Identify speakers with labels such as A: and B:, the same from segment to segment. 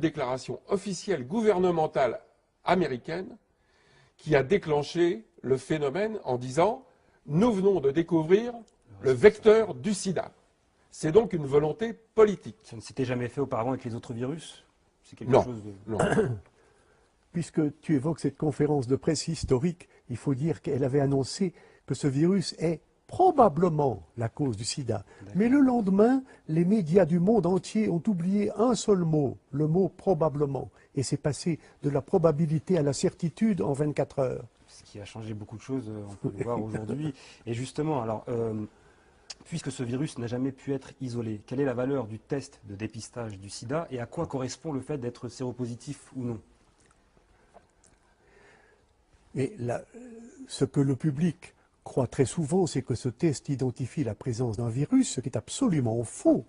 A: déclaration officielle gouvernementale américaine qui a déclenché le phénomène en disant « Nous venons de découvrir le vecteur du sida ». C'est donc une volonté politique.
B: Ça ne s'était jamais fait auparavant avec les autres virus? C'est quelque
A: Non,
B: chose de...
A: non.
C: Puisque tu évoques cette conférence de presse historique, il faut dire qu'elle avait annoncé que ce virus est probablement la cause du sida. Mais le lendemain, les médias du monde entier ont oublié un seul mot, le mot probablement. Et c'est passé de la probabilité à la certitude en 24 heures.
B: Ce qui a changé beaucoup de choses, on peut le voir aujourd'hui. Et justement, alors, puisque ce virus n'a jamais pu être isolé, quelle est la valeur du test de dépistage du sida et à quoi correspond le fait d'être séropositif ou non?
C: Et ce que le public croit très souvent, c'est que ce test identifie la présence d'un virus, ce qui est absolument faux.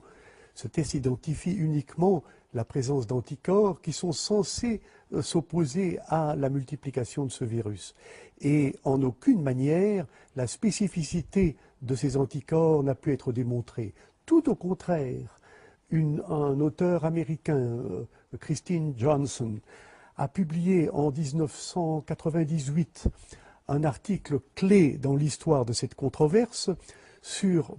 C: Ce test identifie uniquement la présence d'anticorps qui sont censés s'opposer à la multiplication de ce virus. Et en aucune manière, la spécificité de ces anticorps n'a pu être démontrée. Tout au contraire, un auteur américain, Christine Johnson, a publié en 1998 un article clé dans l'histoire de cette controverse,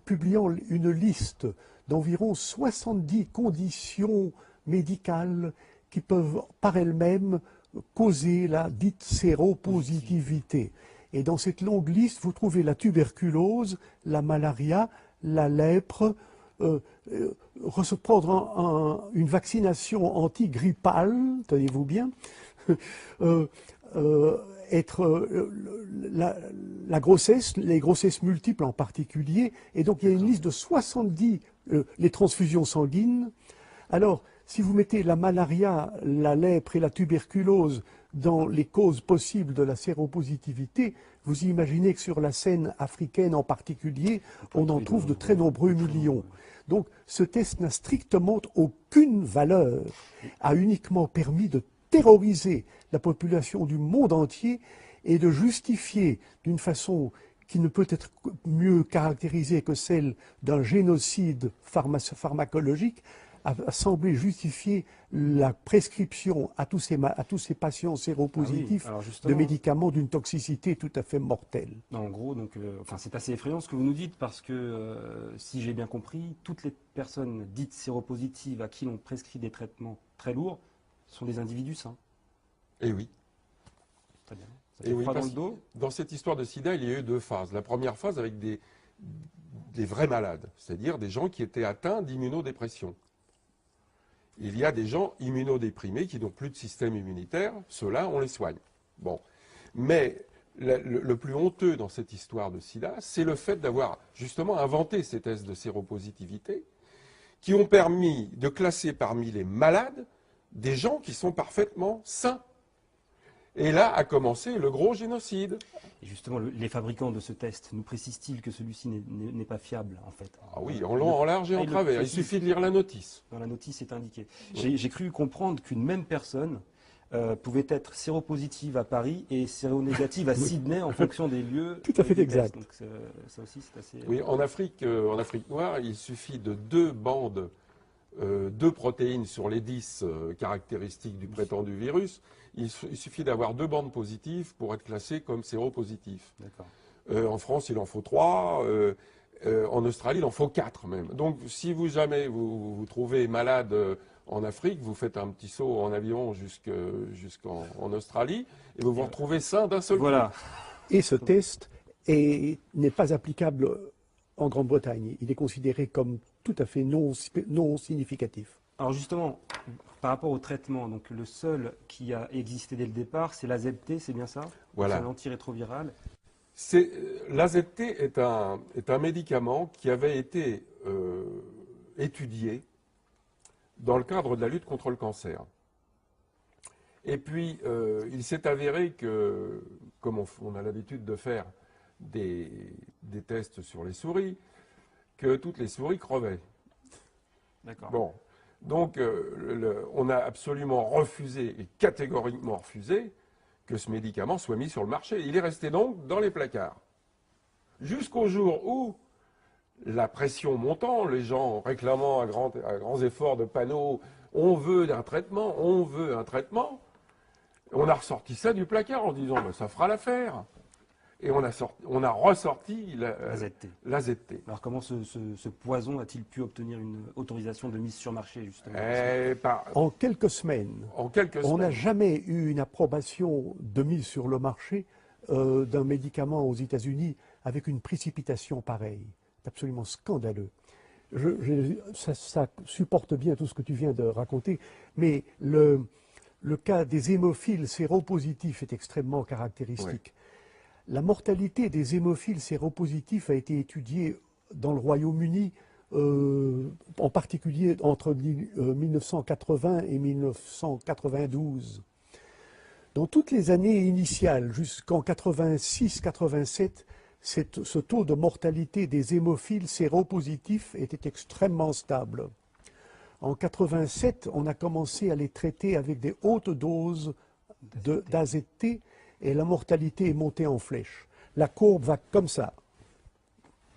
C: publiant une liste d'environ 70 conditions médicales qui peuvent par elles-mêmes causer la dite séropositivité. Et dans cette longue liste, vous trouvez la tuberculose, la malaria, la lèpre, prendre une vaccination antigrippale, tenez-vous bien, la grossesse, les grossesses multiples en particulier, et donc il y a une liste de 70, les transfusions sanguines. Alors, si vous mettez la malaria, la lèpre et la tuberculose dans les causes possibles de la séropositivité, vous imaginez que sur la scène africaine en particulier, on en trouve de très nombreux millions. Donc ce test n'a strictement aucune valeur, a uniquement permis de terroriser la population du monde entier et de justifier d'une façon qui ne peut être mieux caractérisée que celle d'un génocide pharmacologique, a semblé justifier la prescription à tous ces patients séropositifs de médicaments d'une toxicité tout à fait mortelle.
B: En gros, donc, c'est assez effrayant ce que vous nous dites parce que, si j'ai bien compris, toutes les personnes dites séropositives à qui l'on prescrit des traitements très lourds sont des individus sains.
A: Eh oui.
B: Très bien. Ça
A: Et
B: fait
A: oui,
B: froid dans le dos.
A: dans cette histoire de sida, il y a eu deux phases. La première phase avec des vrais malades, c'est-à-dire des gens qui étaient atteints d'immunodépression. Il y a des gens immunodéprimés qui n'ont plus de système immunitaire, ceux-là, on les soigne. Bon. Mais le plus honteux dans cette histoire de sida, c'est le fait d'avoir justement inventé ces tests de séropositivité qui ont permis de classer parmi les malades des gens qui sont parfaitement sains. Et là a commencé le gros génocide.
B: Et justement, les fabricants de ce test nous précisent-ils que celui-ci n'est pas fiable, en fait?
A: Ah oui, en long, en large et en travers. Il suffit de lire la notice.
B: Dans la notice, c'est indiqué.
A: Oui.
B: J'ai cru comprendre qu'une même personne pouvait être séropositive à Paris et séronégative à Sydney en fonction des lieux.
C: Tout à fait exact.
B: Donc, ça aussi, c'est assez...
A: Oui, en Afrique noire, il suffit de deux bandes, deux protéines sur les 10 caractéristiques du prétendu virus. Il suffit d'avoir deux bandes positives pour être classé comme séropositif. En France, il en faut 3. En Australie, il en faut 4 même. Donc, si jamais vous trouvez malade en Afrique, vous faites un petit saut en avion jusqu'en Australie et vous vous retrouvez sain d'un seul coup.
C: Et ce test n'est pas applicable en Grande-Bretagne. Il est considéré comme tout à fait non significatif.
B: Alors justement, par rapport au traitement, donc le seul qui a existé dès le départ, c'est l'AZT, c'est bien ça?
A: Voilà.
B: C'est un antirétroviral.
A: L'AZT est un médicament qui avait été étudié dans le cadre de la lutte contre le cancer. Et puis, il s'est avéré que, comme on a l'habitude de faire des tests sur les souris, que toutes les souris crevaient.
B: D'accord.
A: Bon. Donc, on a absolument refusé, et catégoriquement refusé, que ce médicament soit mis sur le marché. Il est resté donc dans les placards. Jusqu'au jour où, la pression montant, les gens réclamant à grands efforts de panneaux, on veut un traitement, on veut un traitement. On a ressorti ça du placard en disant ben, ça fera l'affaire. Et on a ressorti
B: la ZT.
A: ZT.
B: Alors comment ce poison a-t-il pu obtenir une autorisation de mise sur marché, justement?
C: En quelques semaines. On n'a jamais eu une approbation de mise sur le marché d'un médicament aux États-Unis avec une précipitation pareille. C'est absolument scandaleux. Ça supporte bien tout ce que tu viens de raconter, mais le cas des hémophiles séropositifs est extrêmement caractéristique. Oui. La mortalité des hémophiles séropositifs a été étudiée dans le Royaume-Uni, en particulier entre 1980 et 1992. Dans toutes les années initiales, jusqu'en 86-87, ce taux de mortalité des hémophiles séropositifs était extrêmement stable. En 87, on a commencé à les traiter avec des hautes doses d'AZT et la mortalité est montée en flèche. La courbe va comme ça.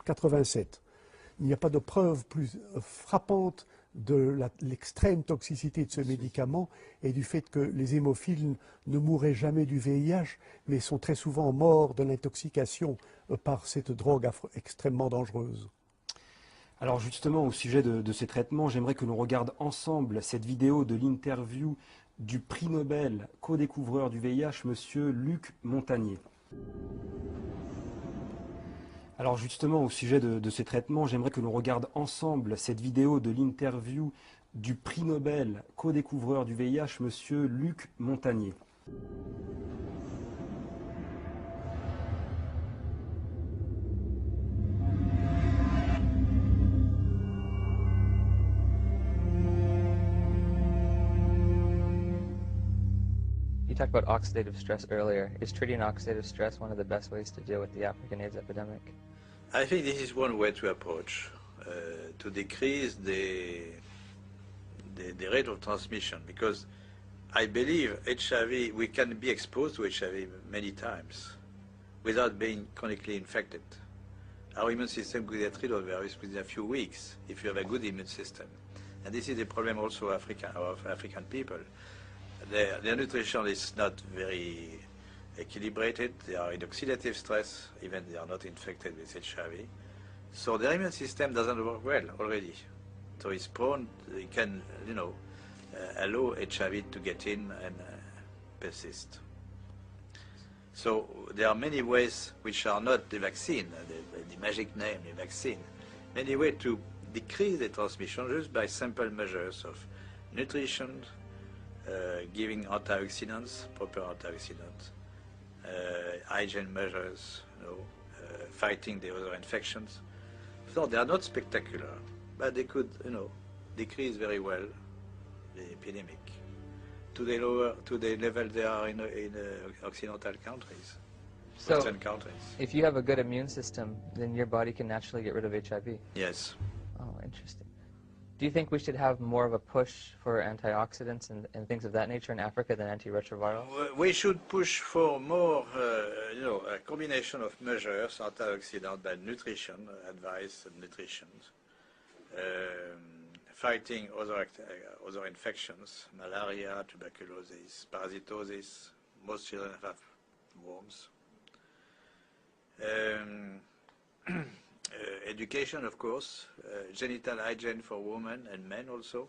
C: 87. Il n'y a pas de preuve plus frappante de l'extrême toxicité de ce médicament et du fait que les hémophiles ne mourraient jamais du VIH, mais sont très souvent morts de l'intoxication par cette drogue extrêmement dangereuse.
B: Alors justement, au sujet de ces traitements, j'aimerais que l'on regarde ensemble cette vidéo de l'interview du prix Nobel co-découvreur du VIH, monsieur Luc Montagnier. Alors justement, au sujet de ces traitements, j'aimerais que l'on regarde ensemble cette vidéo de l'interview du prix Nobel co-découvreur du VIH, monsieur Luc Montagnier.
D: You talked about oxidative stress earlier. Is treating oxidative stress one of the best ways to deal with the African AIDS epidemic?
E: I think this is one way to approach, to decrease the rate of transmission, because I believe HIV, we can be exposed to HIV many times without being chronically infected. Our immune system could get rid of the virus within a few weeks if you have a good immune system. And this is the problem also of African people. Their nutrition is not very equilibrated. They are in oxidative stress, even they are not infected with HIV. So their immune system doesn't work well already. So it's prone, it can, allow HIV to get in and persist. So there are many ways which are not the vaccine, the magic name, the vaccine. Many ways to decrease the transmission just by simple measures of nutrition, giving antioxidants, proper antioxidants, hygiene measures, fighting the other infections. So they are not spectacular, but they could, decrease very well the epidemic to the level they are in Occidental countries, Western countries.
D: If you have a good immune system, then your body can naturally get rid of HIV.
E: Yes.
D: Oh, interesting. Do you think we should have more of a push for antioxidants and things of that nature in Africa than antiretrovirals?
E: We should push for more, a combination of measures, antioxidant and nutrition, advice and nutrition, fighting other infections, malaria, tuberculosis, parasitosis. Most children have worms. Education, of course, genital hygiene for women and men also.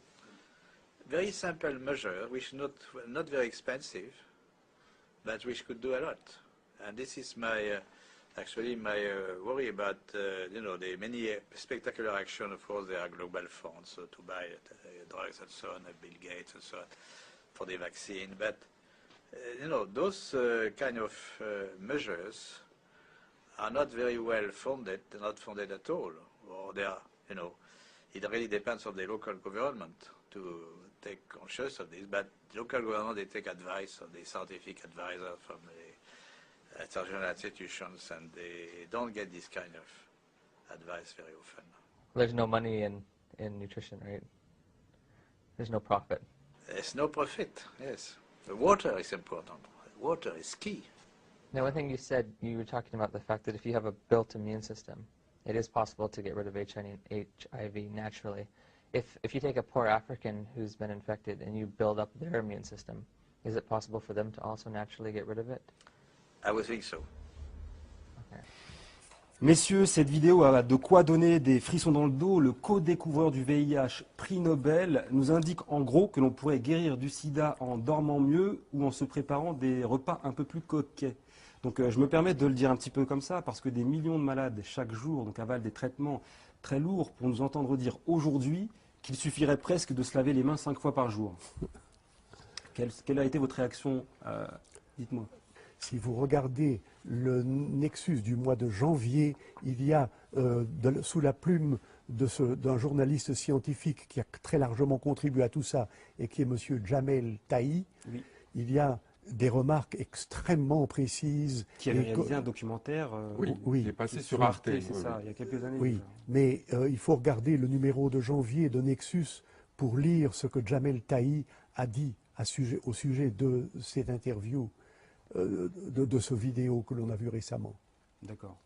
E: Very simple measure, which not very expensive, but which could do a lot. And this is my worry about the many spectacular action. Of course, there are global funds to buy drugs and so on, Bill Gates and so on, for the vaccine. But those kind of measures are not very well funded. They're not funded at all, or they are, it really depends on the local government to take conscious of this. But the local government, they take advice on the scientific advisor from the international institutions, and they don't get this kind of advice very often.
D: There's no money in nutrition, right? There's no profit.
E: There's no profit, yes. The water is important. Water is key.
D: Now, one thing you said, you were talking about the fact that if you have a built immune system, it is possible to get rid of HIV naturally. if you take a poor African who's been infected and you build up their immune system, is it possible for them to also naturally get rid of it?
E: I would think so.
D: Okay.
B: Messieurs, cette vidéo a de quoi donner des frissons dans le dos. Le co-découvreur du VIH, prix Nobel, nous indique en gros que l'on pourrait guérir du sida en dormant mieux ou en se préparant des repas un peu plus coquets. Donc je me permets de le dire un petit peu comme ça parce que des millions de malades chaque jour donc, avalent des traitements très lourds pour nous entendre dire aujourd'hui qu'il suffirait presque de se laver les mains 5 fois par jour. Quelle a été votre réaction Dites-moi.
C: Si vous regardez le Nexus du mois de janvier, il y a, sous la plume d'un journaliste scientifique qui a très largement contribué à tout ça, et qui est M. Jamel Tahi,
B: Oui.
C: il y a des remarques extrêmement précises.
B: Qui avait réalisé un documentaire
A: Oui, il est passé sur Arte.
B: c'est ça, il y a quelques années.
C: Oui,
B: déjà.
C: mais il faut regarder le numéro de janvier de Nexus pour lire ce que Jamel Tahi a dit au sujet de cette interview, de ce vidéo que l'on a vu récemment.
B: D'accord.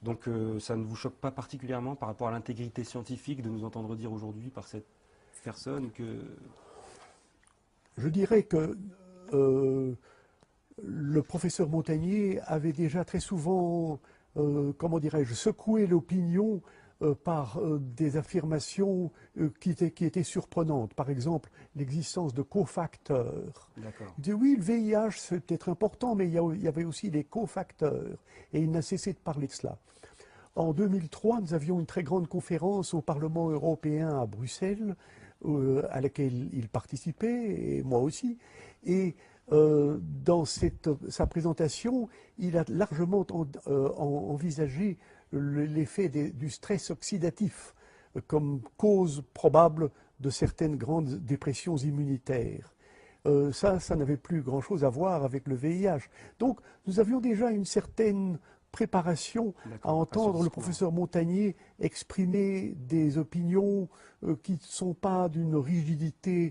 B: Donc ça ne vous choque pas particulièrement par rapport à l'intégrité scientifique de nous entendre dire aujourd'hui par cette personne que...
C: Je dirais que le professeur Montagnier avait déjà très souvent, comment dirais-je, secoué l'opinion par des affirmations qui étaient surprenantes. Par exemple, l'existence de cofacteurs.
B: D'accord.
C: Il dit oui, le VIH c'est peut-être important, mais il y avait aussi des cofacteurs. Et il n'a cessé de parler de cela. En 2003, nous avions une très grande conférence au Parlement européen à Bruxelles, à laquelle il participait, et moi aussi. Et dans sa présentation, il a largement envisagé l'effet du stress oxydatif comme cause probable de certaines grandes dépressions immunitaires. Ça n'avait plus grand-chose à voir avec le VIH. Donc, nous avions déjà une certaine préparation à entendre le professeur Montagnier exprimer des opinions qui ne sont pas d'une rigidité